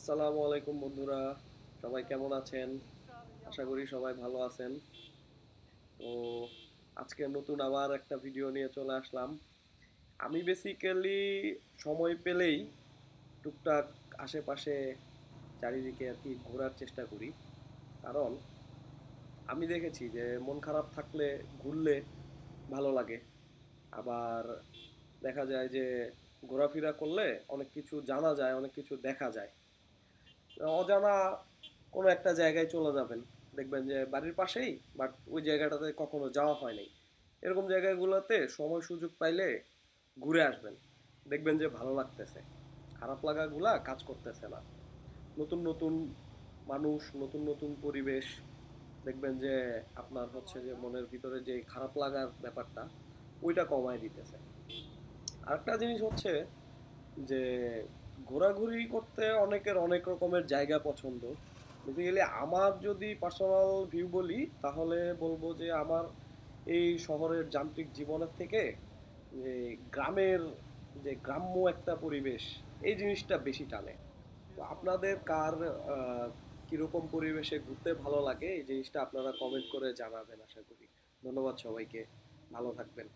আসসালামু আলাইকুম বন্ধুরা, সবাই কেমন আছেন? আশা করি সবাই ভালো আছেন। তো আজকে নতুন আবার একটা ভিডিও নিয়ে চলে আসলাম। আমি বেসিক্যালি সময় পেলেই টুকটাক আশেপাশে চারিদিকে আর কি ঘোরার চেষ্টা করি। কারণ আমি দেখেছি যে মন খারাপ থাকলে ঘুরলে ভালো লাগে। আবার দেখা যায় যে ঘোরাফেরা করলে অনেক কিছু জানা যায়, অনেক কিছু দেখা যায়। অজানা কোনো একটা জায়গায় চলে যাবেন, দেখবেন যে বাড়ির পাশেই, বাট ওই জায়গাটাতে কখনো যাওয়া হয় নাই। এরকম জায়গাগুলোতে সময় সুযোগ পাইলে ঘুরে আসবেন, দেখবেন যে ভালো লাগতেছে, খারাপ লাগাগুলা কাজ করতেছে না। নতুন নতুন মানুষ, নতুন নতুন পরিবেশ, দেখবেন যে আপনার হচ্ছে যে মনের ভিতরে যে খারাপ লাগার ব্যাপারটা ওইটা কমায় দিতেছে। আরেকটা জিনিস হচ্ছে যে ঘোরাঘুরি করতে অনেকের অনেক রকমের জায়গা পছন্দ। বেসিক্যালি আমার যদি পার্সোনাল ভিউ বলি তাহলে বলবো যে আমার এই শহরের যান্ত্রিক জীবনের থেকে যে গ্রামের, যে গ্রাম্য একটা পরিবেশ, এই জিনিসটা বেশি টানে। তো আপনাদের কার কিরকম পরিবেশে ঘুরতে ভালো লাগে এই জিনিসটা আপনারা কমেন্ট করে জানাবেন আশা করি। ধন্যবাদ সবাইকে, ভালো থাকবেন।